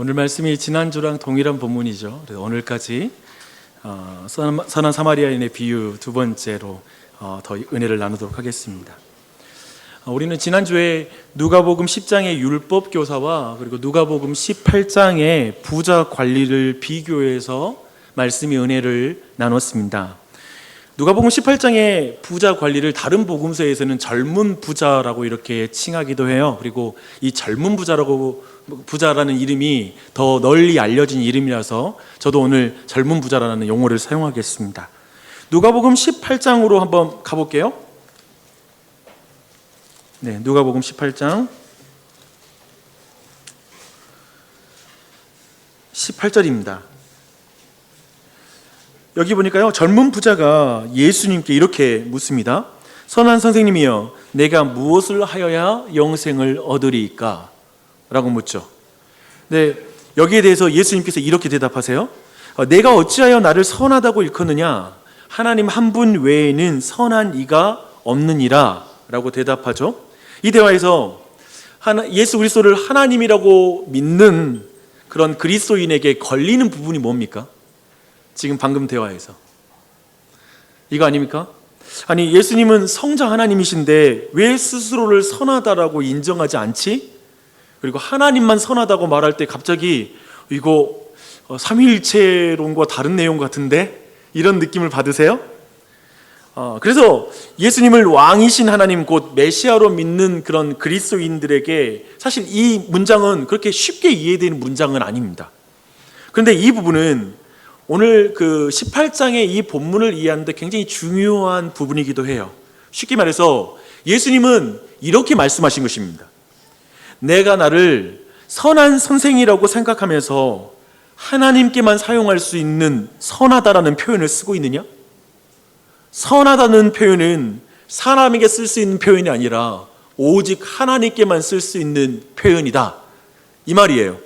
오늘 말씀이 지난주랑 동일한 본문이죠. 그래서 오늘까지 선한 사마리아인의 비유 두 번째로 더 은혜를 나누도록 하겠습니다. 우리는 지난주에 누가복음 10장의 율법 교사와 그리고 누가복음 18장의 부자 관리를 비교해서 말씀의 은혜를 나눴습니다. 누가복음 18장의 부자 관리를 다른 복음서에서는 젊은 부자라고 이렇게 칭하기도 해요. 그리고 이 젊은 부자라는 이름이 더 널리 알려진 이름이라서 저도 오늘 젊은 부자라는 용어를 사용하겠습니다. 누가복음 18장으로 한번 가볼게요. 네, 누가복음 18장 18절입니다. 여기 보니까요, 젊은 부자가 예수님께 이렇게 묻습니다. 선한 선생님이여, 내가 무엇을 하여야 영생을 얻으리이까? 라고 묻죠. 네, 여기에 대해서 예수님께서 이렇게 대답하세요. 내가 어찌하여 나를 선하다고 일컫느냐? 하나님 한 분 외에는 선한 이가 없느니라 라고 대답하죠. 이 대화에서 예수 그리스도를 하나님이라고 믿는 그런 그리스도인에게 걸리는 부분이 뭡니까? 지금 방금 대화에서 이거 아닙니까? 아니, 예수님은 성자 하나님이신데 왜 스스로를 선하다라고 인정하지 않지? 그리고 하나님만 선하다고 말할 때 갑자기 이거 삼위일체론과 다른 내용 같은데? 이런 느낌을 받으세요? 그래서 예수님을 왕이신 하나님 곧 메시아로 믿는 그런 그리스도인들에게 사실 이 문장은 그렇게 쉽게 이해되는 문장은 아닙니다. 그런데 이 부분은 오늘 그 18장의 이 본문을 이해하는데 굉장히 중요한 부분이기도 해요. 쉽게 말해서 예수님은 이렇게 말씀하신 것입니다. 내가 나를 선한 선생이라고 생각하면서 하나님께만 사용할 수 있는 선하다라는 표현을 쓰고 있느냐? 선하다는 표현은 사람에게 쓸 수 있는 표현이 아니라 오직 하나님께만 쓸 수 있는 표현이다, 이 말이에요.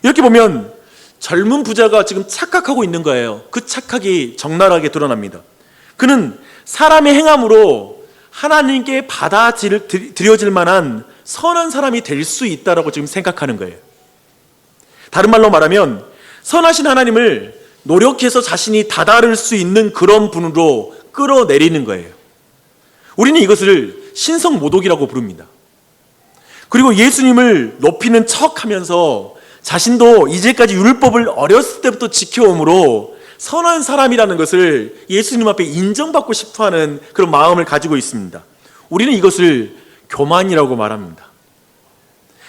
이렇게 보면 젊은 부자가 지금 착각하고 있는 거예요. 그 착각이 적나라하게 드러납니다. 그는 사람의 행함으로 하나님께 받아들여질 만한 선한 사람이 될 수 있다라고 지금 생각하는 거예요. 다른 말로 말하면 선하신 하나님을 노력해서 자신이 다다를 수 있는 그런 분으로 끌어내리는 거예요. 우리는 이것을 신성모독이라고 부릅니다. 그리고 예수님을 높이는 척하면서 자신도 이제까지 율법을 어렸을 때부터 지켜오므로 선한 사람이라는 것을 예수님 앞에 인정받고 싶어하는 그런 마음을 가지고 있습니다. 우리는 이것을 교만이라고 말합니다.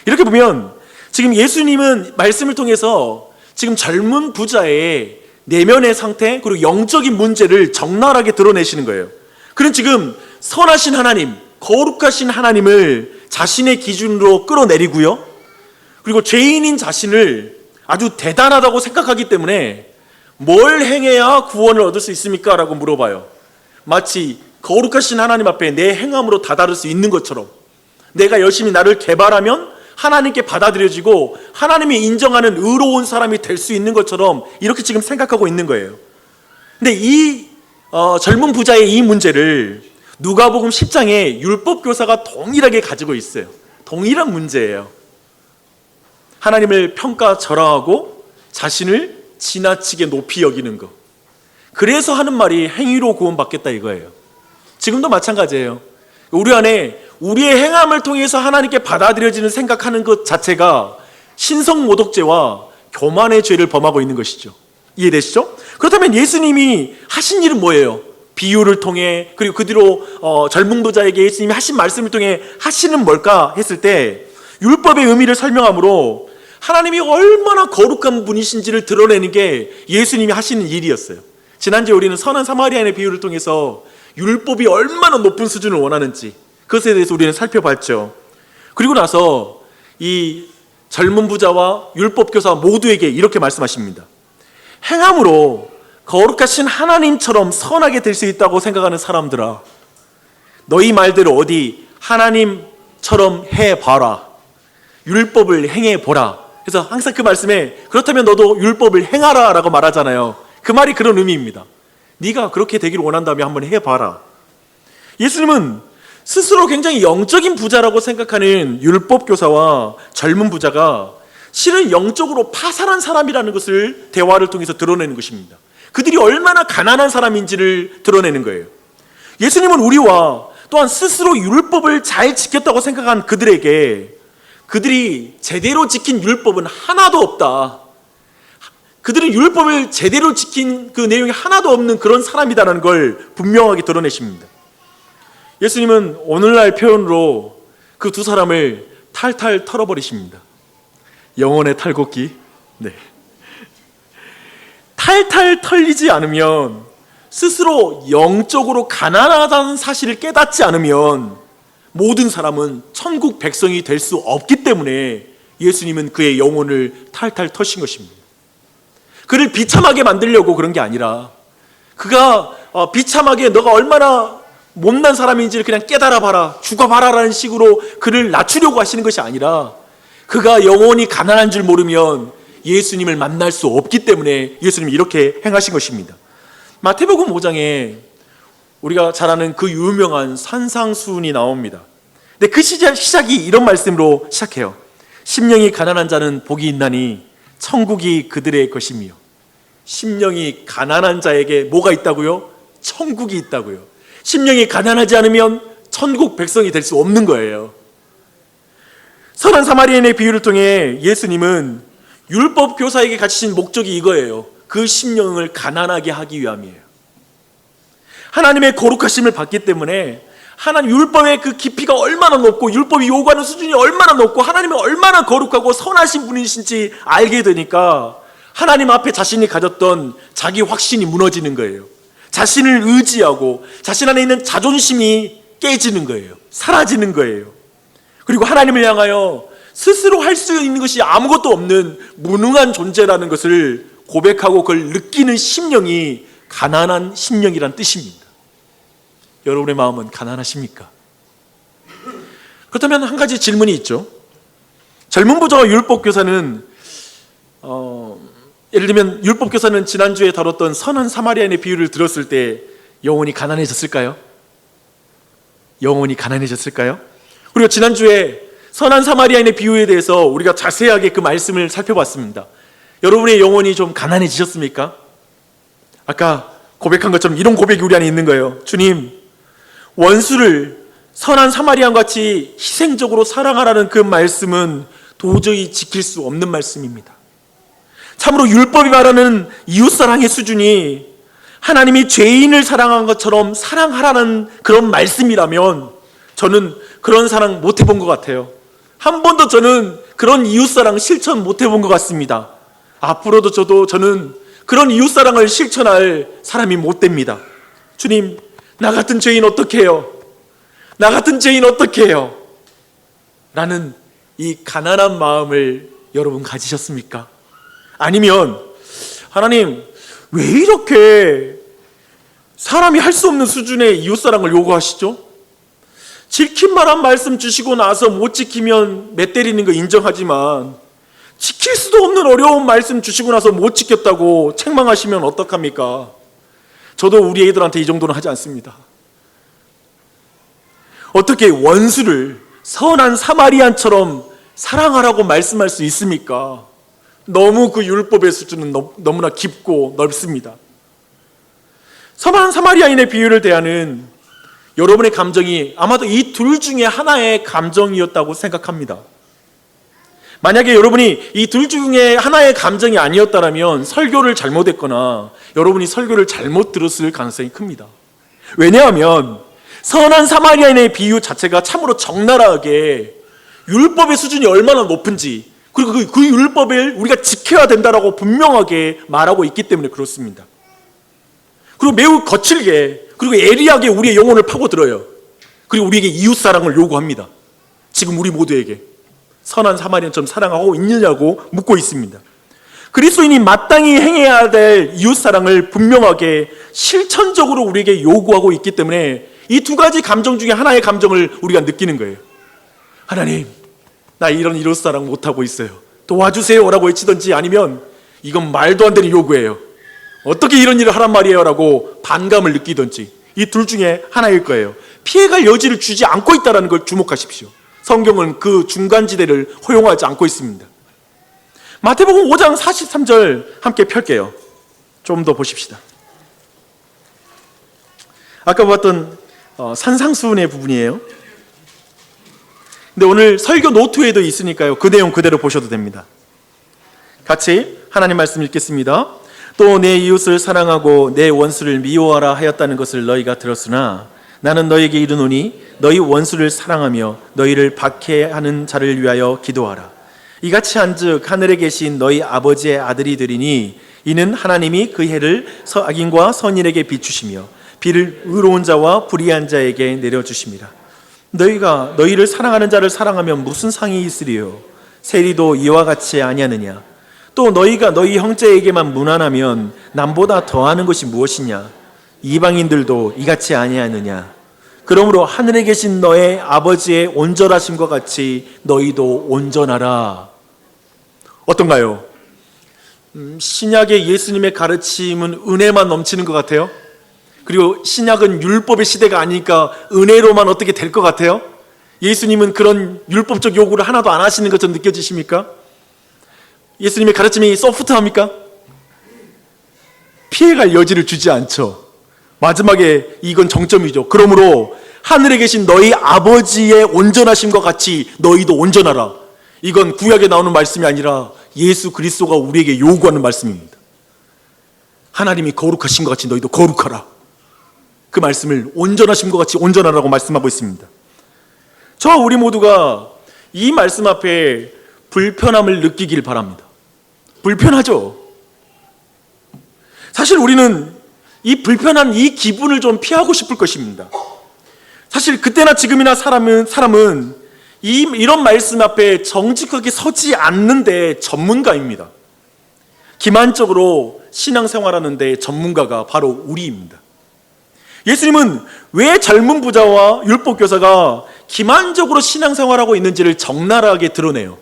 이렇게 보면 지금 예수님은 말씀을 통해서 지금 젊은 부자의 내면의 상태 그리고 영적인 문제를 적나라하게 드러내시는 거예요. 그는 지금 선하신 하나님, 거룩하신 하나님을 자신의 기준으로 끌어내리고요, 그리고 죄인인 자신을 아주 대단하다고 생각하기 때문에 뭘 행해야 구원을 얻을 수 있습니까? 라고 물어봐요. 마치 거룩하신 하나님 앞에 내 행함으로 다다를 수 있는 것처럼 내가 열심히 나를 개발하면 하나님께 받아들여지고 하나님이 인정하는 의로운 사람이 될 수 있는 것처럼 이렇게 지금 생각하고 있는 거예요. 근데 이 젊은 부자의 이 문제를 누가복음 10장의 율법 교사가 동일하게 가지고 있어요. 동일한 문제예요. 하나님을 평가절하하고 자신을 지나치게 높이 여기는 것. 그래서 하는 말이 행위로 구원받겠다 이거예요. 지금도 마찬가지예요. 우리 안에 우리의 행함을 통해서 하나님께 받아들여지는 생각하는 것 자체가 신성모독죄와 교만의 죄를 범하고 있는 것이죠. 이해되시죠? 그렇다면 예수님이 하신 일은 뭐예요? 비유를 통해 그리고 그 뒤로 젊은 부자에게 예수님이 하신 말씀을 통해 하시는 뭘까 했을 때 율법의 의미를 설명함으로 하나님이 얼마나 거룩한 분이신지를 드러내는 게 예수님이 하시는 일이었어요. 지난주에 우리는 선한 사마리아인의 비유를 통해서 율법이 얼마나 높은 수준을 원하는지 그것에 대해서 우리는 살펴봤죠. 그리고 나서 이 젊은 부자와 율법교사 모두에게 이렇게 말씀하십니다. 행함으로 거룩하신 하나님처럼 선하게 될 수 있다고 생각하는 사람들아, 너희 말대로 어디 하나님처럼 해봐라. 율법을 행해보라. 그래서 항상 그 말씀에 그렇다면 너도 율법을 행하라 라고 말하잖아요. 그 말이 그런 의미입니다. 네가 그렇게 되기를 원한다면 한번 해봐라. 예수님은 스스로 굉장히 영적인 부자라고 생각하는 율법 교사와 젊은 부자가 실은 영적으로 파산한 사람이라는 것을 대화를 통해서 드러내는 것입니다. 그들이 얼마나 가난한 사람인지를 드러내는 거예요. 예수님은 우리와 또한 스스로 율법을 잘 지켰다고 생각한 그들에게 그들이 제대로 지킨 율법은 하나도 없다, 그들은 율법을 제대로 지킨 그 내용이 하나도 없는 그런 사람이다라는 걸 분명하게 드러내십니다. 예수님은 오늘날 표현으로 그 두 사람을 탈탈 털어버리십니다. 영혼의 탈곡기. 네. 탈탈 털리지 않으면, 스스로 영적으로 가난하다는 사실을 깨닫지 않으면 모든 사람은 천국 백성이 될 수 없기 때문에 예수님은 그의 영혼을 탈탈 터신 것입니다. 그를 비참하게 만들려고 그런 게 아니라, 그가 비참하게 너가 얼마나 못난 사람인지를 그냥 깨달아봐라, 죽어봐라라는 식으로 그를 낮추려고 하시는 것이 아니라, 그가 영원히 가난한 줄 모르면 예수님을 만날 수 없기 때문에 예수님이 이렇게 행하신 것입니다. 마태복음 5장에 우리가 잘 아는 그 유명한 산상수훈이 나옵니다. 근데 그 시작이 이런 말씀으로 시작해요. 심령이 가난한 자는 복이 있나니 천국이 그들의 것이며. 심령이 가난한 자에게 뭐가 있다고요? 천국이 있다고요. 심령이 가난하지 않으면 천국 백성이 될 수 없는 거예요. 선한 사마리아인의 비유를 통해 예수님은 율법 교사에게 가지신 목적이 이거예요. 그 심령을 가난하게 하기 위함이에요. 하나님의 거룩하심을 받기 때문에 하나님 율법의 그 깊이가 얼마나 높고 율법이 요구하는 수준이 얼마나 높고 하나님은 얼마나 거룩하고 선하신 분이신지 알게 되니까 하나님 앞에 자신이 가졌던 자기 확신이 무너지는 거예요. 자신을 의지하고 자신 안에 있는 자존심이 깨지는 거예요. 사라지는 거예요. 그리고 하나님을 향하여 스스로 할 수 있는 것이 아무것도 없는 무능한 존재라는 것을 고백하고 그걸 느끼는 심령이 가난한 심령이란 뜻입니다. 여러분의 마음은 가난하십니까? 그렇다면 한 가지 질문이 있죠. 젊은 부자와 율법교사는 예를 들면 율법교사는 지난주에 다뤘던 선한 사마리아인의 비유를 들었을 때 영혼이 가난해졌을까요? 영혼이 가난해졌을까요? 그리고 지난주에 선한 사마리아인의 비유에 대해서 우리가 자세하게 그 말씀을 살펴봤습니다. 여러분의 영혼이 좀 가난해지셨습니까? 아까 고백한 것처럼 이런 고백이 우리 안에 있는 거예요. 주님, 원수를 선한 사마리아인 같이 희생적으로 사랑하라는 그 말씀은 도저히 지킬 수 없는 말씀입니다. 참으로 율법이 말하는 이웃사랑의 수준이 하나님이 죄인을 사랑한 것처럼 사랑하라는 그런 말씀이라면 저는 그런 사랑 못 해본 것 같아요. 한 번도 저는 그런 이웃사랑 실천 못 해본 것 같습니다. 앞으로도 저는 그런 이웃사랑을 실천할 사람이 못 됩니다. 주님, 나 같은 죄인 어떻게 해요? 나 같은 죄인 어떻게 해요? 라는 이 가난한 마음을 여러분 가지셨습니까? 아니면 하나님, 왜 이렇게 사람이 할 수 없는 수준의 이웃사랑을 요구하시죠? 지킨 말한 말씀 주시고 나서 못 지키면 매 때리는 거 인정하지만 지킬 수도 없는 어려운 말씀 주시고 나서 못 지켰다고 책망하시면 어떡합니까? 저도 우리 애들한테 이 정도는 하지 않습니다. 어떻게 원수를 선한 사마리안처럼 사랑하라고 말씀할 수 있습니까? 너무 그 율법의 수준은 너무나 깊고 넓습니다. 선한 사마리아인의 비유를 대하는 여러분의 감정이 아마도 이 둘 중에 하나의 감정이었다고 생각합니다. 만약에 여러분이 이 둘 중에 하나의 감정이 아니었다면 설교를 잘못했거나 여러분이 설교를 잘못 들었을 가능성이 큽니다. 왜냐하면 선한 사마리아인의 비유 자체가 참으로 적나라하게 율법의 수준이 얼마나 높은지, 그리고 그 율법을 우리가 지켜야 된다라고 분명하게 말하고 있기 때문에 그렇습니다. 그리고 매우 거칠게, 그리고 예리하게 우리의 영혼을 파고들어요. 그리고 우리에게 이웃사랑을 요구합니다. 지금 우리 모두에게 선한 사마리아인처럼 사랑하고 있느냐고 묻고 있습니다. 그리스도인이 마땅히 행해야 될 이웃사랑을 분명하게 실천적으로 우리에게 요구하고 있기 때문에 이 두 가지 감정 중에 하나의 감정을 우리가 느끼는 거예요. 하나님, 나 이런 이웃사랑 못하고 있어요. 도와주세요 라고 외치든지, 아니면 이건 말도 안 되는 요구예요. 어떻게 이런 일을 하란 말이에요 라고 반감을 느끼든지, 이 둘 중에 하나일 거예요. 피해갈 여지를 주지 않고 있다는 걸 주목하십시오. 성경은 그 중간지대를 허용하지 않고 있습니다. 마태복음 5장 43절 함께 펼게요. 좀 더 보십시다. 아까 봤던 산상수훈의 부분이에요. 근데 오늘 설교 노트에도 있으니까요, 그 내용 그대로 보셔도 됩니다. 같이 하나님 말씀 읽겠습니다. 또 내 이웃을 사랑하고 내 원수를 미워하라 하였다는 것을 너희가 들었으나 나는 너희에게 이르노니 너희 원수를 사랑하며 너희를 박해하는 자를 위하여 기도하라. 이같이 한즉 하늘에 계신 너희 아버지의 아들이 되리니 이는 하나님이 그 해를 악인과 선인에게 비추시며 비를 의로운 자와 불의한 자에게 내려주심이라. 너희가 너희를 사랑하는 자를 사랑하면 무슨 상이 있으리요? 세리도 이와 같이 아니하느냐? 또 너희가 너희 형제에게만 무난하면 남보다 더하는 것이 무엇이냐? 이방인들도 이같이 아니하느냐? 그러므로 하늘에 계신 너의 아버지의 온전하심과 같이 너희도 온전하라. 어떤가요? 신약의 예수님의 가르침은 은혜만 넘치는 것 같아요. 그리고 신약은 율법의 시대가 아니니까 은혜로만 어떻게 될 것 같아요. 예수님은 그런 율법적 요구를 하나도 안 하시는 것처럼 느껴지십니까? 예수님의 가르침이 소프트합니까? 피해갈 여지를 주지 않죠. 마지막에 이건 정점이죠. 그러므로 하늘에 계신 너희 아버지의 온전하심과 같이 너희도 온전하라. 이건 구약에 나오는 말씀이 아니라 예수 그리스도가 우리에게 요구하는 말씀입니다. 하나님이 거룩하신 것 같이 너희도 거룩하라. 그 말씀을 온전하심과 같이 온전하라고 말씀하고 있습니다. 저와 우리 모두가 이 말씀 앞에 불편함을 느끼길 바랍니다. 불편하죠. 사실 우리는 이 불편한 이 기분을 좀 피하고 싶을 것입니다. 사실 그때나 지금이나 사람은 이런 말씀 앞에 정직하게 서지 않는데 전문가입니다. 기만적으로 신앙생활하는데 전문가가 바로 우리입니다. 예수님은 왜 젊은 부자와 율법교사가 기만적으로 신앙생활하고 있는지를 적나라하게 드러내요.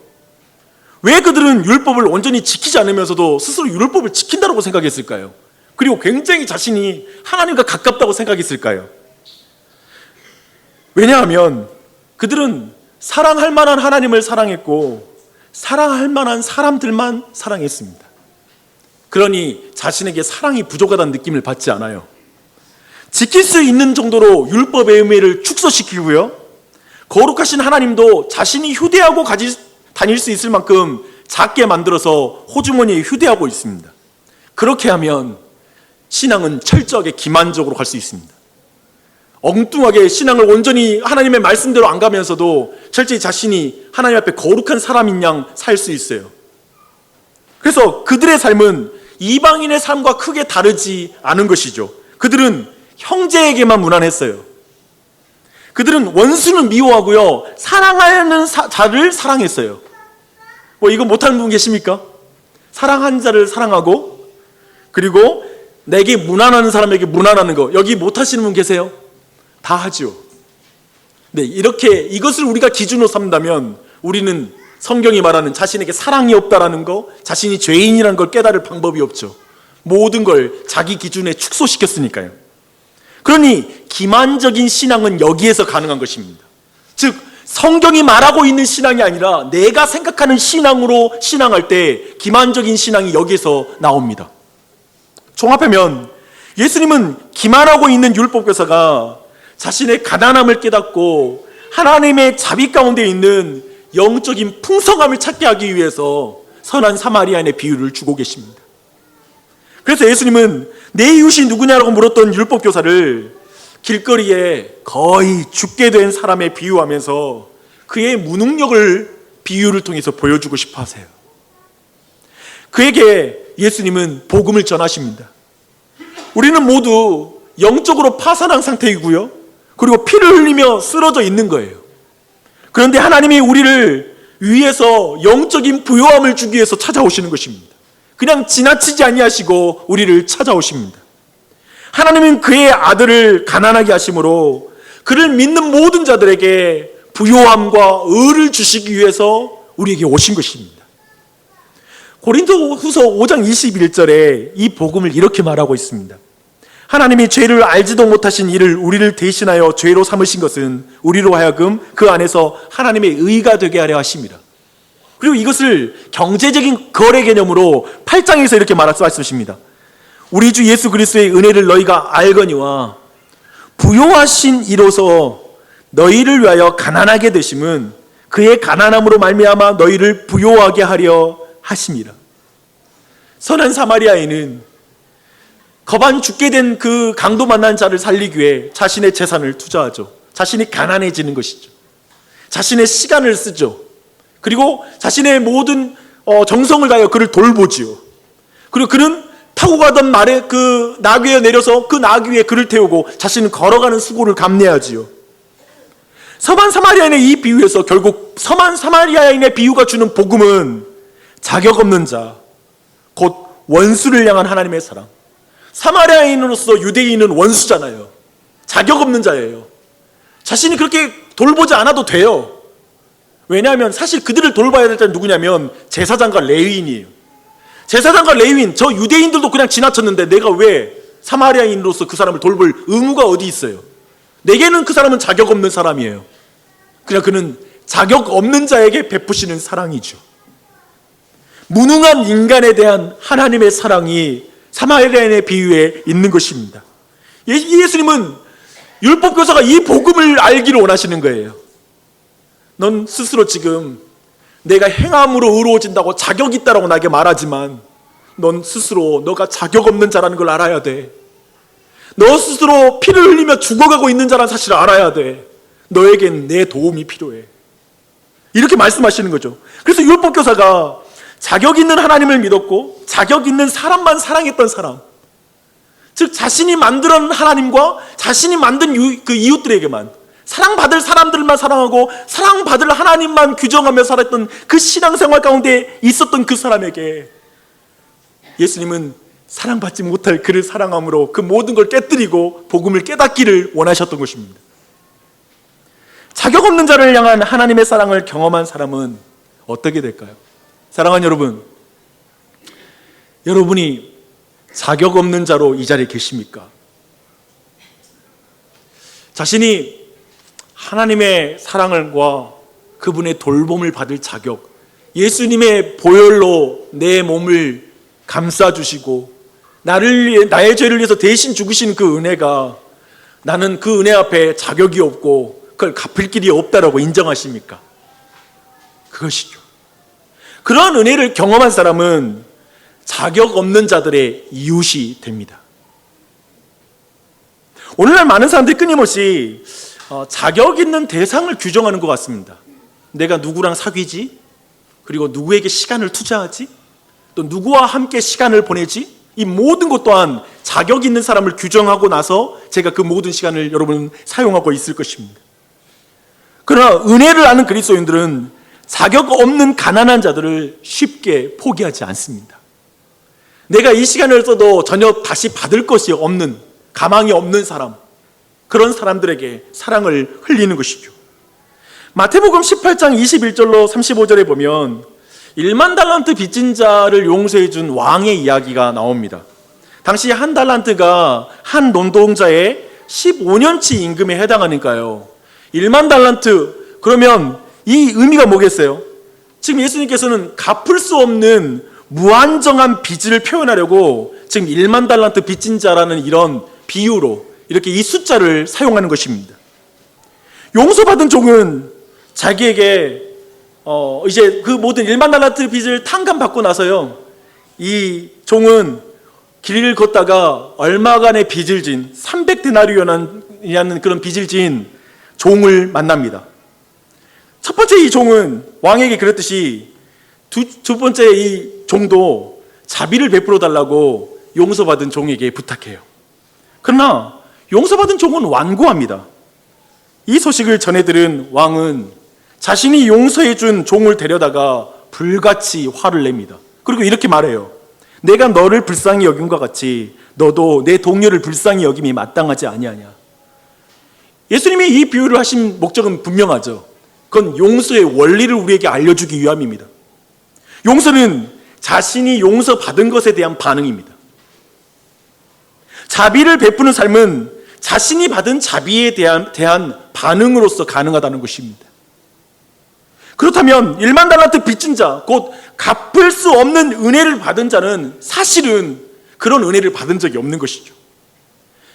왜 그들은 율법을 온전히 지키지 않으면서도 스스로 율법을 지킨다고 생각했을까요? 그리고 굉장히 자신이 하나님과 가깝다고 생각했을까요? 왜냐하면 그들은 사랑할 만한 하나님을 사랑했고 사랑할 만한 사람들만 사랑했습니다. 그러니 자신에게 사랑이 부족하다는 느낌을 받지 않아요. 지킬 수 있는 정도로 율법의 의미를 축소시키고요, 거룩하신 하나님도 자신이 휴대하고 다닐 수 있을 만큼 작게 만들어서 호주머니에 휴대하고 있습니다. 그렇게 하면 신앙은 철저하게 기만적으로 갈 수 있습니다. 엉뚱하게 신앙을 온전히 하나님의 말씀대로 안 가면서도 철저히 자신이 하나님 앞에 거룩한 사람인 양 살 수 있어요. 그래서 그들의 삶은 이방인의 삶과 크게 다르지 않은 것이죠. 그들은 형제에게만 무난했어요. 그들은 원수는 미워하고요, 사랑하는 자를 사랑했어요. 이거 못하는 분 계십니까? 사랑한 자를 사랑하고 그리고 내게 무난하는 사람에게 무난하는 거, 여기 못하시는 분 계세요? 다 하죠. 네, 이렇게 이것을 우리가 기준으로 삼는다면 우리는 성경이 말하는 자신에게 사랑이 없다라는 거, 자신이 죄인이라는 걸 깨달을 방법이 없죠. 모든 걸 자기 기준에 축소시켰으니까요. 그러니 기만적인 신앙은 여기에서 가능한 것입니다. 즉 성경이 말하고 있는 신앙이 아니라 내가 생각하는 신앙으로 신앙할 때 기만적인 신앙이 여기에서 나옵니다. 종합하면 예수님은 기만하고 있는 율법교사가 자신의 가난함을 깨닫고 하나님의 자비 가운데 있는 영적인 풍성함을 찾게 하기 위해서 선한 사마리아인의 비유를 주고 계십니다. 그래서 예수님은 내 이웃이 누구냐라고 물었던 율법교사를 길거리에 거의 죽게 된 사람에 비유하면서 그의 무능력을 비유를 통해서 보여주고 싶어 하세요. 그에게 예수님은 복음을 전하십니다. 우리는 모두 영적으로 파산한 상태이고요, 그리고 피를 흘리며 쓰러져 있는 거예요. 그런데 하나님이 우리를 위해서 영적인 부요함을 주기 위해서 찾아오시는 것입니다. 그냥 지나치지 아니하시고 우리를 찾아오십니다. 하나님은 그의 아들을 가난하게 하심으로 그를 믿는 모든 자들에게 부요함과 의를 주시기 위해서 우리에게 오신 것입니다. 고린도후서 5장 21절에 이 복음을 이렇게 말하고 있습니다. 하나님이 죄를 알지도 못하신 이를 우리를 대신하여 죄로 삼으신 것은 우리로 하여금 그 안에서 하나님의 의가 되게 하려 하심이라. 그리고 이것을 경제적인 거래 개념으로 8장에서 이렇게 말씀하십니다. 우리 주 예수 그리스도의 은혜를 너희가 알거니와 부요하신 이로서 너희를 위하여 가난하게 되심은 그의 가난함으로 말미암아 너희를 부요하게 하려 하심이라. 선한 사마리아인은 거반 죽게 된 그 강도 만난 자를 살리기 위해 자신의 재산을 투자하죠. 자신이 가난해지는 것이죠. 자신의 시간을 쓰죠. 그리고 자신의 모든 정성을 다하여 그를 돌보지요. 그리고 그는 타고 가던 말에 그 나귀에 내려서 그 나귀 위에 그를 태우고 자신은 걸어가는 수고를 감내하지요. 선한 사마리아인의 이 비유에서 결국 선한 사마리아인의 비유가 주는 복음은 자격 없는 자, 곧 원수를 향한 하나님의 사랑. 사마리아인으로서 유대인은 원수잖아요. 자격 없는 자예요. 자신이 그렇게 돌보지 않아도 돼요. 왜냐하면 사실 그들을 돌봐야 될 자는 누구냐면 제사장과 레위인이에요. 제사장과 레위인, 저 유대인들도 그냥 지나쳤는데 내가 왜 사마리아인으로서 그 사람을 돌볼 의무가 어디 있어요? 내게는 그 사람은 자격 없는 사람이에요. 그냥 그는 자격 없는 자에게 베푸시는 사랑이죠. 무능한 인간에 대한 하나님의 사랑이 사마리아인의 비유에 있는 것입니다. 예수님은 율법교사가 이 복음을 알기를 원하시는 거예요. 넌 스스로 지금 내가 행함으로 의로워진다고 자격 있다라고 나에게 말하지만 넌 스스로 너가 자격 없는 자라는 걸 알아야 돼. 너 스스로 피를 흘리며 죽어가고 있는 자라는 사실을 알아야 돼. 너에겐 내 도움이 필요해. 이렇게 말씀하시는 거죠. 그래서 율법교사가 자격 있는 하나님을 믿었고 자격 있는 사람만 사랑했던 사람, 즉 자신이 만든 하나님과 자신이 만든 그 이웃들에게만, 사랑받을 사람들만 사랑하고 사랑받을 하나님만 규정하며 살았던 그 신앙생활 가운데 있었던 그 사람에게 예수님은 사랑받지 못할 그를 사랑함으로 그 모든 걸 깨뜨리고 복음을 깨닫기를 원하셨던 것입니다. 자격 없는 자를 향한 하나님의 사랑을 경험한 사람은 어떻게 될까요? 사랑하는 여러분, 여러분이 자격 없는 자로 이 자리에 계십니까? 자신이 하나님의 사랑과 그분의 돌봄을 받을 자격, 예수님의 보혈로 내 몸을 감싸주시고 나의 죄를 위해서 대신 죽으신 그 은혜가 나는 그 은혜 앞에 자격이 없고 그걸 갚을 길이 없다라고 인정하십니까? 그것이죠. 그러한 은혜를 경험한 사람은 자격 없는 자들의 이웃이 됩니다. 오늘날 많은 사람들이 끊임없이 자격 있는 대상을 규정하는 것 같습니다. 내가 누구랑 사귀지? 그리고 누구에게 시간을 투자하지? 또 누구와 함께 시간을 보내지? 이 모든 것 또한 자격 있는 사람을 규정하고 나서 제가 그 모든 시간을 여러분 사용하고 있을 것입니다. 그러나 은혜를 아는 그리스도인들은 자격 없는 가난한 자들을 쉽게 포기하지 않습니다. 내가 이 시간을 써도 전혀 다시 받을 것이 없는, 가망이 없는 사람, 그런 사람들에게 사랑을 흘리는 것이죠. 마태복음 18장 21절로 35절에 보면 1만 달란트 빚진 자를 용서해 준 왕의 이야기가 나옵니다. 당시 한 달란트가 한 노동자의 15년치 임금에 해당하니까요. 1만 달란트, 그러면 이 의미가 뭐겠어요? 지금 예수님께서는 갚을 수 없는 무한정한 빚을 표현하려고 지금 1만 달란트 빚진 자라는 이런 비유로 이렇게 이 숫자를 사용하는 것입니다. 용서받은 종은 자기에게 이제 그 모든 1만 달란트 빚을 탕감받고 나서요, 이 종은 길을 걷다가 얼마간의 빚을 진 300데나리온이라는 그런 빚을 진 종을 만납니다. 첫 번째 이 종은 왕에게 그랬듯이 두 번째 이 종도 자비를 베풀어 달라고 용서받은 종에게 부탁해요. 그러나 용서받은 종은 완고합니다. 이 소식을 전해 들은 왕은 자신이 용서해 준 종을 데려다가 불같이 화를 냅니다. 그리고 이렇게 말해요. 내가 너를 불쌍히 여김과 같이 너도 내 동료를 불쌍히 여김이 마땅하지 아니하냐. 예수님이 이 비유를 하신 목적은 분명하죠. 그건 용서의 원리를 우리에게 알려주기 위함입니다. 용서는 자신이 용서받은 것에 대한 반응입니다. 자비를 베푸는 삶은 자신이 받은 자비에 대한 반응으로서 가능하다는 것입니다. 그렇다면 1만 달란트 빚진 자, 곧 갚을 수 없는 은혜를 받은 자는 사실은 그런 은혜를 받은 적이 없는 것이죠.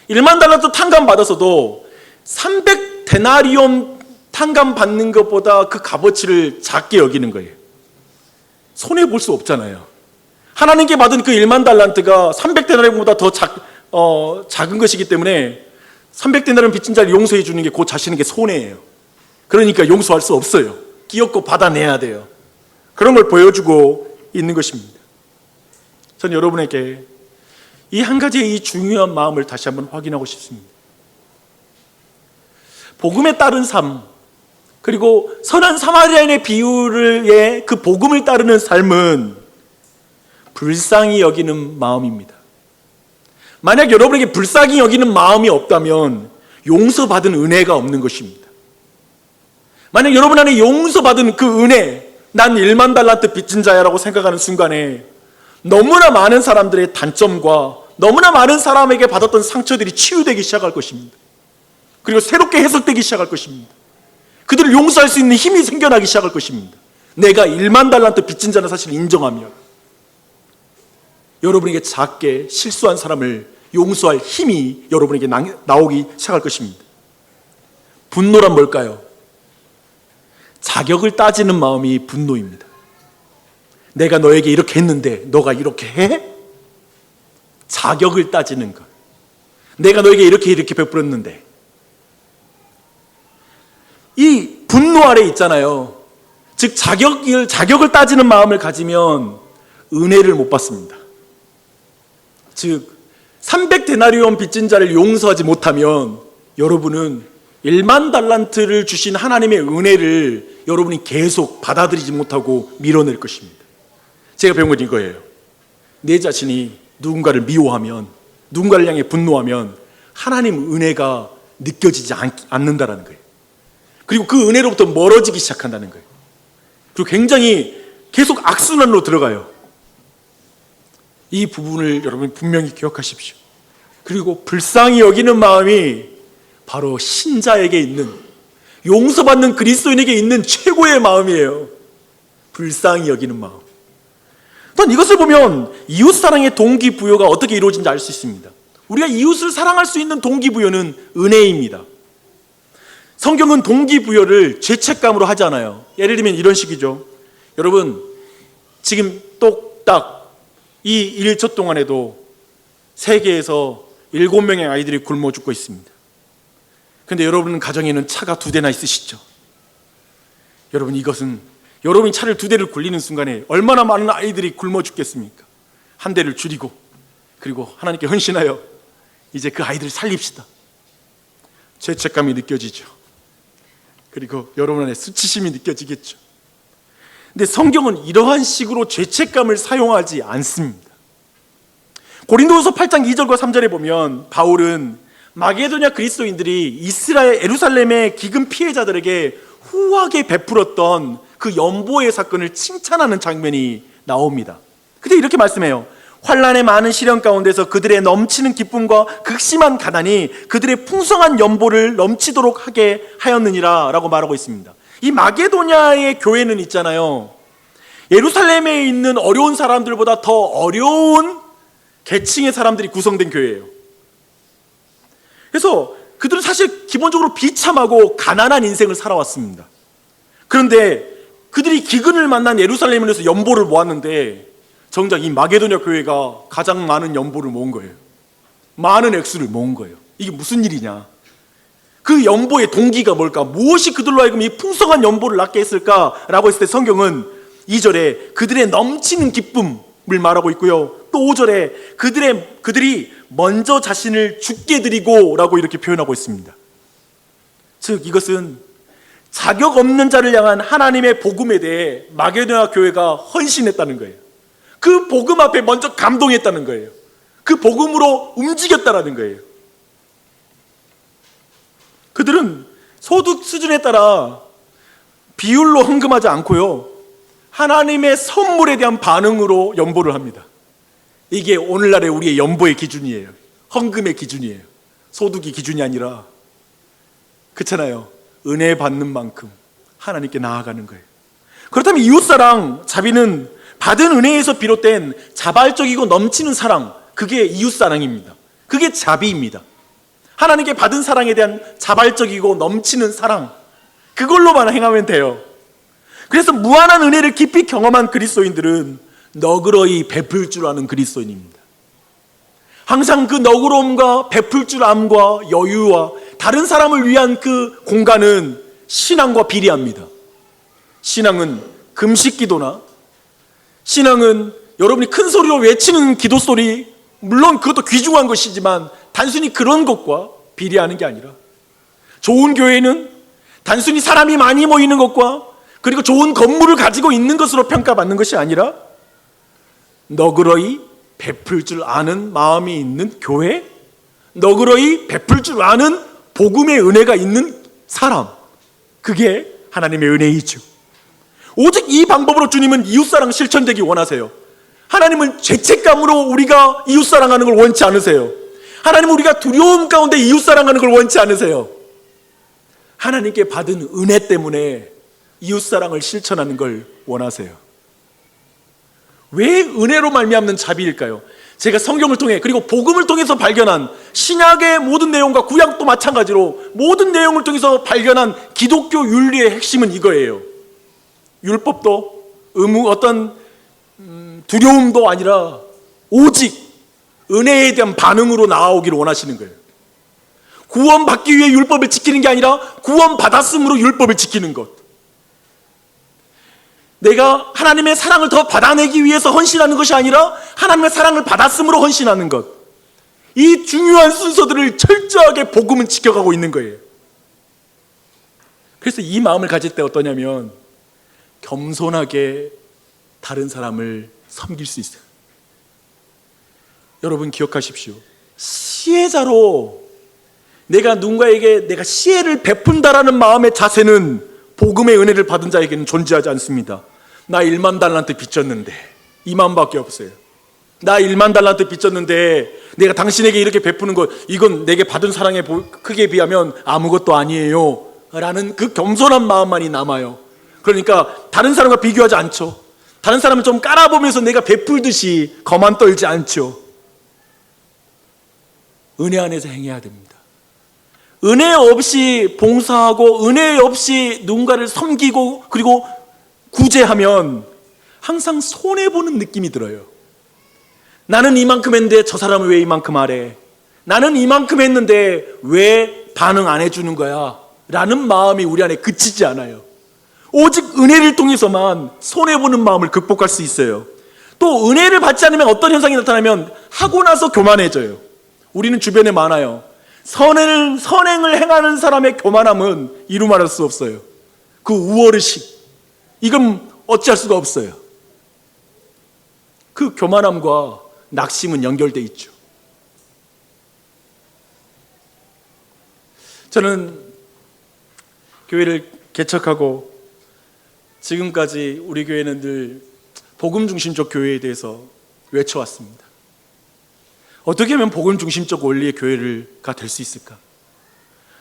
1만 달란트 탕감 받아서도 300데나리온 탕감 받는 것보다 그 값어치를 작게 여기는 거예요. 손해 볼 수 없잖아요. 하나님께 받은 그 1만 달란트가 300데나리온보다 더 작은 것이기 때문에 300데나리온 빚진 자를 용서해 주는 게 곧 자신에게 손해예요. 그러니까 용서할 수 없어요. 끼얹고 받아내야 돼요. 그런 걸 보여주고 있는 것입니다. 저는 여러분에게 이 한 가지의 이 중요한 마음을 다시 한번 확인하고 싶습니다. 복음에 따른 삶, 그리고 선한 사마리아인의 비유의 그 복음을 따르는 삶은 불쌍히 여기는 마음입니다. 만약 여러분에게 불쌍히 여기는 마음이 없다면 용서받은 은혜가 없는 것입니다. 만약 여러분 안에 용서받은 그 은혜, 난 1만 달란트 빚진 자야라고 생각하는 순간에 너무나 많은 사람들의 단점과 너무나 많은 사람에게 받았던 상처들이 치유되기 시작할 것입니다. 그리고 새롭게 해석되기 시작할 것입니다. 그들을 용서할 수 있는 힘이 생겨나기 시작할 것입니다. 내가 1만 달란트 빚진 자는 사실 인정하며 여러분에게 작게 실수한 사람을 용서할 힘이 여러분에게 나오기 시작할 것입니다. 분노란 뭘까요? 자격을 따지는 마음이 분노입니다. 내가 너에게 이렇게 했는데 너가 이렇게 해? 자격을 따지는 것. 내가 너에게 이렇게 베풀었는데. 이 분노 아래 있잖아요. 즉 자격을 따지는 마음을 가지면 은혜를 못 받습니다. 즉 300데나리온 빚진 자를 용서하지 못하면 여러분은 1만 달란트를 주신 하나님의 은혜를 여러분이 계속 받아들이지 못하고 밀어낼 것입니다. 제가 배운 건 이거예요. 내 자신이 누군가를 미워하면, 누군가를 향해 분노하면 하나님 은혜가 느껴지지 않는다는 거예요. 그리고 그 은혜로부터 멀어지기 시작한다는 거예요. 그리고 굉장히 계속 악순환으로 들어가요. 이 부분을 여러분 분명히 기억하십시오. 그리고 불쌍히 여기는 마음이 바로 신자에게 있는, 용서받는 그리스도인에게 있는 최고의 마음이에요. 불쌍히 여기는 마음. 또한 이것을 보면 이웃사랑의 동기부여가 어떻게 이루어진지 알 수 있습니다. 우리가 이웃을 사랑할 수 있는 동기부여는 은혜입니다. 성경은 동기부여를 죄책감으로 하지 않아요. 예를 들면 이런 식이죠. 여러분, 지금 똑딱 이 1초 동안에도 세계에서 7명의 아이들이 굶어 죽고 있습니다. 그런데 여러분 가정에는 차가 2대나 있으시죠? 여러분, 이것은 여러분이 차를 2대를 굴리는 순간에 얼마나 많은 아이들이 굶어 죽겠습니까? 한 대를 줄이고, 그리고 하나님께 헌신하여 이제 그 아이들을 살립시다. 죄책감이 느껴지죠. 그리고 여러분 안에 수치심이 느껴지겠죠. 근데 성경은 이러한 식으로 죄책감을 사용하지 않습니다. 고린도후서 8장 2절과 3절에 보면 바울은 마게도냐 그리스도인들이 이스라엘 예루살렘의 기근 피해자들에게 후하게 베풀었던 그 연보의 사건을 칭찬하는 장면이 나옵니다. 그때 이렇게 말씀해요. 환난의 많은 시련 가운데서 그들의 넘치는 기쁨과 극심한 가난이 그들의 풍성한 연보를 넘치도록 하게 하였느니라 라고 말하고 있습니다. 이 마게도냐의 교회는 있잖아요, 예루살렘에 있는 어려운 사람들보다 더 어려운 계층의 사람들이 구성된 교회예요. 그래서 그들은 사실 기본적으로 비참하고 가난한 인생을 살아왔습니다. 그런데 그들이 기근을 만난 예루살렘에서 연보를 모았는데 정작 이 마게도냐 교회가 가장 많은 연보를 모은 거예요. 많은 액수를 모은 거예요. 이게 무슨 일이냐? 그 연보의 동기가 뭘까? 무엇이 그들로 하여금 이 풍성한 연보를 낳게 했을까라고 했을 때 성경은 2절에 그들의 넘치는 기쁨을 말하고 있고요, 또 5절에 그들이 먼저 자신을 죽게 드리고 라고 이렇게 표현하고 있습니다. 즉 이것은 자격 없는 자를 향한 하나님의 복음에 대해 마게도냐 교회가 헌신했다는 거예요. 그 복음 앞에 먼저 감동했다는 거예요. 그 복음으로 움직였다는 거예요. 그들은 소득 수준에 따라 비율로 헌금하지 않고요, 하나님의 선물에 대한 반응으로 연보를 합니다. 이게 오늘날의 우리의 연보의 기준이에요. 헌금의 기준이에요. 소득이 기준이 아니라, 그렇잖아요, 은혜 받는 만큼 하나님께 나아가는 거예요. 그렇다면 이웃사랑, 자비는 받은 은혜에서 비롯된 자발적이고 넘치는 사랑, 그게 이웃사랑입니다. 그게 자비입니다. 하나님께 받은 사랑에 대한 자발적이고 넘치는 사랑, 그걸로만 행하면 돼요. 그래서 무한한 은혜를 깊이 경험한 그리스도인들은 너그러이 베풀 줄 아는 그리스도인입니다. 항상 그 너그러움과 베풀 줄 암과 여유와 다른 사람을 위한 그 공간은 신앙과 비례합니다. 신앙은 금식 기도나, 신앙은 여러분이 큰 소리로 외치는 기도 소리, 물론 그것도 귀중한 것이지만 단순히 그런 것과 비례하는 게 아니라, 좋은 교회는 단순히 사람이 많이 모이는 것과 그리고 좋은 건물을 가지고 있는 것으로 평가받는 것이 아니라 너그러이 베풀 줄 아는 마음이 있는 교회, 너그러이 베풀 줄 아는 복음의 은혜가 있는 사람, 그게 하나님의 은혜이죠. 오직 이 방법으로 주님은 이웃사랑 실천되기 원하세요. 하나님은 죄책감으로 우리가 이웃사랑하는 걸 원치 않으세요. 하나님은 우리가 두려움 가운데 이웃사랑하는 걸 원치 않으세요. 하나님께 받은 은혜 때문에 이웃사랑을 실천하는 걸 원하세요. 왜 은혜로 말미암는 자비일까요? 제가 성경을 통해 그리고 복음을 통해서 발견한 신약의 모든 내용과 구약도 마찬가지로 모든 내용을 통해서 발견한 기독교 윤리의 핵심은 이거예요. 율법도 어떤 두려움도 아니라 오직 은혜에 대한 반응으로 나아오기를 원하시는 거예요. 구원받기 위해 율법을 지키는 게 아니라 구원받았음으로 율법을 지키는 것. 내가 하나님의 사랑을 더 받아내기 위해서 헌신하는 것이 아니라 하나님의 사랑을 받았음으로 헌신하는 것. 이 중요한 순서들을 철저하게 복음은 지켜가고 있는 거예요. 그래서 이 마음을 가질 때 어떠냐면 겸손하게 다른 사람을 섬길 수 있어요. 여러분 기억하십시오. 시혜자로 내가 누군가에게 내가 시혜를 베푼다라는 마음의 자세는 복음의 은혜를 받은 자에게는 존재하지 않습니다. 나 1만 달란트 빚졌는데 2만밖에 없어요. 나 1만 달란트 빚졌는데 내가 당신에게 이렇게 베푸는 것, 이건 내게 받은 사랑의 크기에 비하면 아무것도 아니에요 라는 그 겸손한 마음만이 남아요. 그러니까 다른 사람과 비교하지 않죠. 다른 사람을 좀 깔아보면서 내가 베풀듯이 거만 떨지 않죠. 은혜 안에서 행해야 됩니다. 은혜 없이 봉사하고 은혜 없이 누군가를 섬기고 그리고 구제하면 항상 손해보는 느낌이 들어요. 나는 이만큼 했는데 저 사람은 왜 이만큼 하래? 나는 이만큼 했는데 왜 반응 안 해주는 거야? 라는 마음이 우리 안에 그치지 않아요. 오직 은혜를 통해서만 손해보는 마음을 극복할 수 있어요. 또 은혜를 받지 않으면 어떤 현상이 나타나면 하고 나서 교만해져요. 우리는 주변에 많아요. 선행을 행하는 사람의 교만함은 이루 말할 수 없어요. 그 우월의식, 이건 어찌할 수가 없어요. 그 교만함과 낙심은 연결되어 있죠. 저는 교회를 개척하고 지금까지 우리 교회는 늘 복음 중심적 교회에 대해서 외쳐왔습니다. 어떻게 하면 복음 중심적 원리의 교회가 될 수 있을까?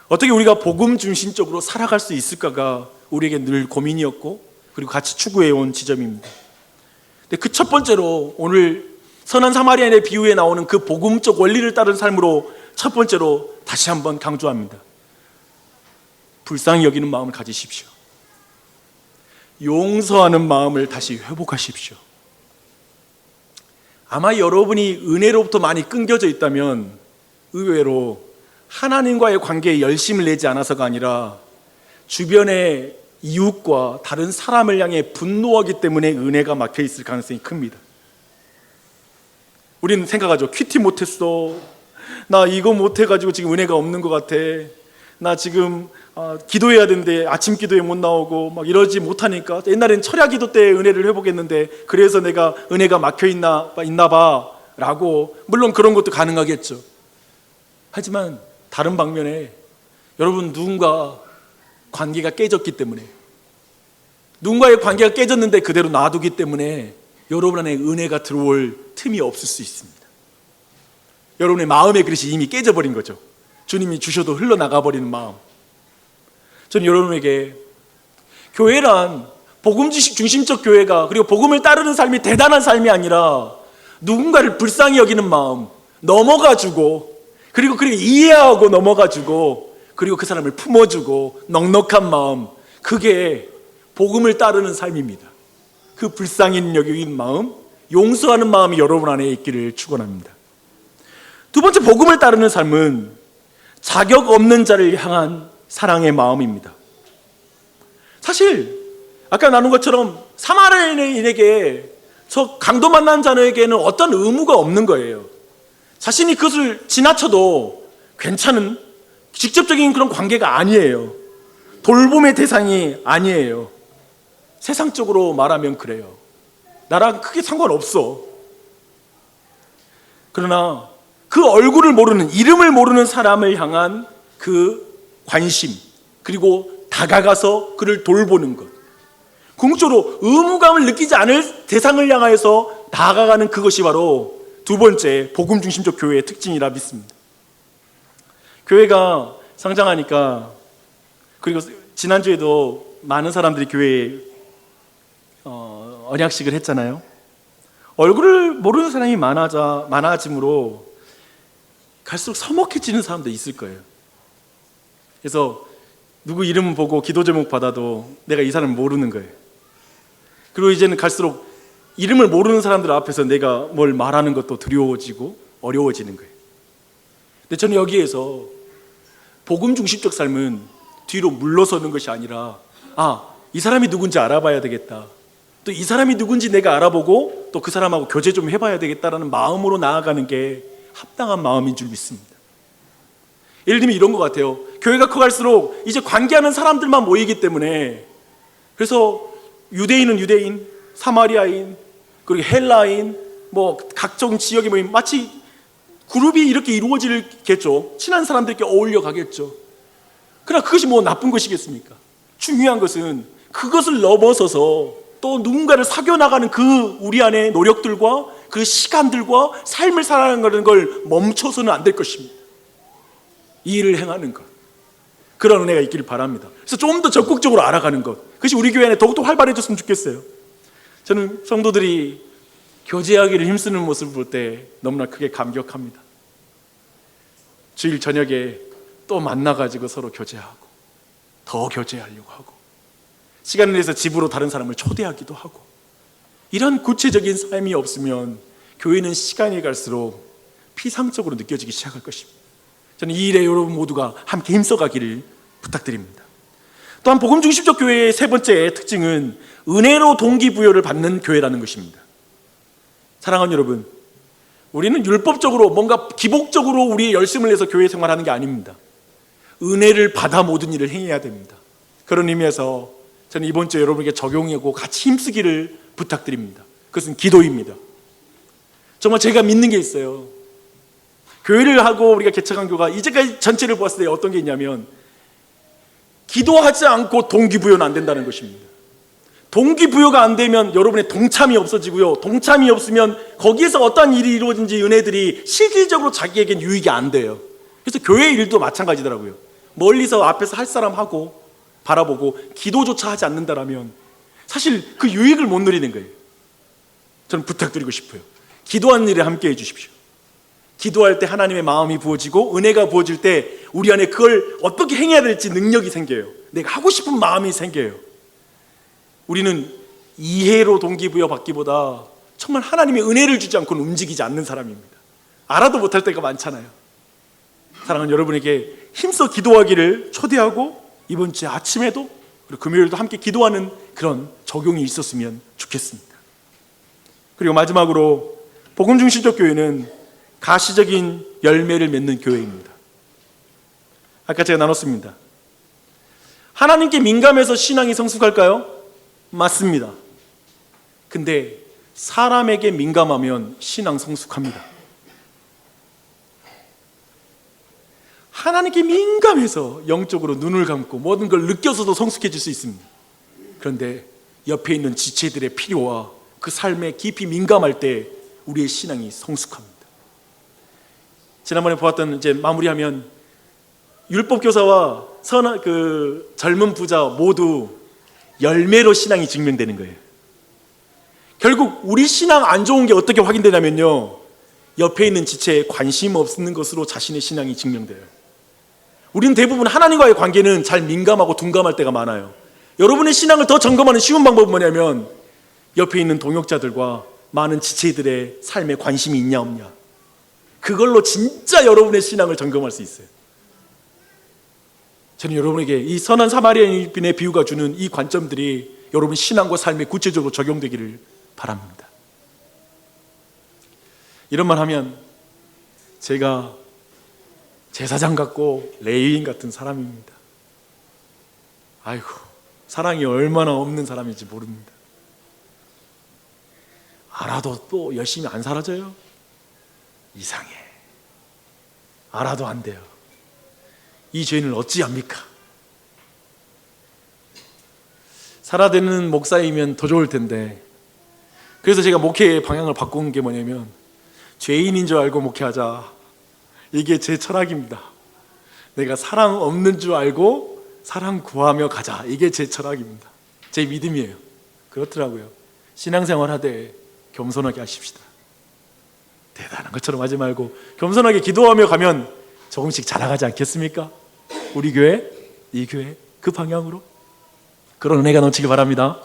어떻게 우리가 복음 중심적으로 살아갈 수 있을까가 우리에게 늘 고민이었고 그리고 같이 추구해온 지점입니다. 근데 그 첫 번째로 오늘 선한 사마리아인의 비유에 나오는 그 복음적 원리를 따른 삶으로 첫 번째로 다시 한번 강조합니다. 불쌍히 여기는 마음을 가지십시오. 용서하는 마음을 다시 회복하십시오. 아마 여러분이 은혜로부터 많이 끊겨져 있다면 의외로 하나님과의 관계에 열심을 내지 않아서가 아니라 주변의 이웃과 다른 사람을 향해 분노하기 때문에 은혜가 막혀 있을 가능성이 큽니다. 우리는 생각하죠. 큐티 못했어. 나 이거 못해가지고 지금 은혜가 없는 것 같아. 나 지금 기도해야 되는데 아침 기도에 못 나오고 막 이러지 못하니까 옛날엔 철야 기도 때 은혜를 회복했는데 그래서 내가 은혜가 막혀 있나 봐 라고, 물론 그런 것도 가능하겠죠. 하지만 다른 방면에 여러분 누군가 관계가 깨졌기 때문에, 누군가의 관계가 깨졌는데 그대로 놔두기 때문에 여러분 안에 은혜가 들어올 틈이 없을 수 있습니다. 여러분의 마음의 그릇이 이미 깨져버린 거죠. 주님이 주셔도 흘러나가 버리는 마음. 저는 여러분에게 교회란 복음 중심적 교회가, 그리고 복음을 따르는 삶이 대단한 삶이 아니라 누군가를 불쌍히 여기는 마음, 넘어가주고, 그리고 이해하고 넘어가주고, 그리고 그 사람을 품어주고 넉넉한 마음, 그게 복음을 따르는 삶입니다. 그 불쌍히 여기는 마음, 용서하는 마음이 여러분 안에 있기를 축원합니다. 두 번째, 복음을 따르는 삶은 자격 없는 자를 향한 사랑의 마음입니다. 사실 아까 나눈 것처럼 사마리아인에게, 저 강도 만난 자에게는 어떤 의무가 없는 거예요. 자신이 그것을 지나쳐도 괜찮은 직접적인 그런 관계가 아니에요. 돌봄의 대상이 아니에요. 세상적으로 말하면 그래요. 나랑 크게 상관없어. 그러나 그 얼굴을 모르는, 이름을 모르는 사람을 향한 그 관심, 그리고 다가가서 그를 돌보는 것, 궁극적으로 의무감을 느끼지 않을 대상을 향하여서 다가가는 그것이 바로 두 번째 복음 중심적 교회의 특징이라 믿습니다. 교회가 성장하니까, 그리고 지난주에도 많은 사람들이 교회에 언약식을 했잖아요. 얼굴을 모르는 사람이 많아짐으로 갈수록 서먹해지는 사람도 있을 거예요. 그래서 누구 이름 보고 기도 제목 받아도 내가 이 사람을 모르는 거예요. 그리고 이제는 갈수록 이름을 모르는 사람들 앞에서 내가 뭘 말하는 것도 두려워지고 어려워지는 거예요. 근데 저는 여기에서 복음 중심적 삶은 뒤로 물러서는 것이 아니라, 이 사람이 누군지 알아봐야 되겠다, 또 이 사람이 누군지 내가 알아보고 또 그 사람하고 교제 좀 해봐야 되겠다라는 마음으로 나아가는 게 합당한 마음인 줄 믿습니다. 예를 들면 이런 것 같아요. 교회가 커갈수록 이제 관계하는 사람들만 모이기 때문에, 그래서 유대인은 유대인, 사마리아인, 그리고 헬라인, 뭐 각종 지역에 모임, 마치 그룹이 이렇게 이루어지겠죠. 친한 사람들께 어울려 가겠죠. 그러나 그것이 뭐 나쁜 것이겠습니까? 중요한 것은 그것을 넘어서서 또 누군가를 사귀어나가는 그 우리 안의 노력들과 그 시간들과 삶을 살아가는 걸 멈춰서는 안 될 것입니다. 이 일을 행하는 것, 그런 은혜가 있기를 바랍니다. 그래서 좀 더 적극적으로 알아가는 것, 그것이 우리 교회 안에 더욱더 활발해졌으면 좋겠어요. 저는 성도들이 교제하기를 힘쓰는 모습을 볼 때 너무나 크게 감격합니다. 주일 저녁에 또 만나가지고 서로 교제하고, 더 교제하려고 하고, 시간을 내서 집으로 다른 사람을 초대하기도 하고, 이런 구체적인 삶이 없으면 교회는 시간이 갈수록 피상적으로 느껴지기 시작할 것입니다. 저는 이 일에 여러분 모두가 함께 힘써가기를 부탁드립니다. 또한 복음 중심적 교회의 세 번째 특징은 은혜로 동기부여를 받는 교회라는 것입니다. 사랑하는 여러분, 우리는 율법적으로 뭔가 기복적으로 우리의 열심을 내서 교회 생활하는 게 아닙니다. 은혜를 받아 모든 일을 행해야 됩니다. 그런 의미에서 저는 이번 주에 여러분에게 적용하고 같이 힘쓰기를 부탁드립니다. 그것은 기도입니다. 정말 제가 믿는 게 있어요. 교회를 하고 우리가 개척한 교가 이제까지 전체를 보았을 때 어떤 게 있냐면, 기도하지 않고 동기부여는 안 된다는 것입니다. 동기부여가 안 되면 여러분의 동참이 없어지고요, 동참이 없으면 거기에서 어떠한 일이 이루어진지 은혜들이 실질적으로 자기에겐 유익이 안 돼요. 그래서 교회 일도 마찬가지더라고요. 멀리서 앞에서 할 사람 하고 바라보고 기도조차 하지 않는다라면 사실 그 유익을 못 누리는 거예요. 저는 부탁드리고 싶어요. 기도하는 일에 함께 해주십시오. 기도할 때 하나님의 마음이 부어지고 은혜가 부어질 때 우리 안에 그걸 어떻게 행해야 될지 능력이 생겨요. 내가 하고 싶은 마음이 생겨요. 우리는 이해로 동기부여 받기보다 정말 하나님의 은혜를 주지 않고는 움직이지 않는 사람입니다. 알아도 못할 때가 많잖아요. 사랑하는 여러분에게 힘써 기도하기를 초대하고, 이번 주 아침에도 그리고 금요일도 함께 기도하는 그런 적용이 있었으면 좋겠습니다. 그리고 마지막으로 복음 중심적 교회는 가시적인 열매를 맺는 교회입니다. 아까 제가 나눴습니다. 하나님께 민감해서 신앙이 성숙할까요? 맞습니다. 근데 사람에게 민감하면 신앙 성숙합니다. 하나님께 민감해서 영적으로 눈을 감고 모든 걸 느껴서도 성숙해질 수 있습니다. 그런데 옆에 있는 지체들의 필요와 그 삶에 깊이 민감할 때 우리의 신앙이 성숙합니다. 지난번에 보았던, 이제 마무리하면, 율법 교사와 젊은 부자 모두 열매로 신앙이 증명되는 거예요. 결국 우리 신앙 안 좋은 게 어떻게 확인되냐면요, 옆에 있는 지체에 관심 없는 것으로 자신의 신앙이 증명돼요. 우리는 대부분 하나님과의 관계는 잘 민감하고 둔감할 때가 많아요. 여러분의 신앙을 더 점검하는 쉬운 방법은 뭐냐면, 옆에 있는 동역자들과 많은 지체들의 삶에 관심이 있냐 없냐, 그걸로 진짜 여러분의 신앙을 점검할 수 있어요. 저는 여러분에게 이 선한 사마리아인의 비유가 주는 이 관점들이 여러분 신앙과 삶에 구체적으로 적용되기를 바랍니다. 이런 말 하면 제가 제사장 같고 레위인 같은 사람입니다. 아이고, 사랑이 얼마나 없는 사람인지 모릅니다. 알아도 또 열심히 안 살아져요. 이상해. 알아도 안 돼요. 이 죄인을 어찌합니까? 살아되는 목사이면 더 좋을 텐데, 그래서 제가 목회의 방향을 바꾼 게 뭐냐면, 죄인인 줄 알고 목회하자. 이게 제 철학입니다. 내가 사랑 없는 줄 알고 사랑 구하며 가자. 이게 제 철학입니다. 제 믿음이에요. 그렇더라고요. 신앙생활 하되 겸손하게 하십시다. 대단한 것처럼 하지 말고 겸손하게 기도하며 가면 조금씩 자라가지 않겠습니까? 우리 교회, 이 교회, 그 방향으로. 그런 은혜가 넘치길 바랍니다.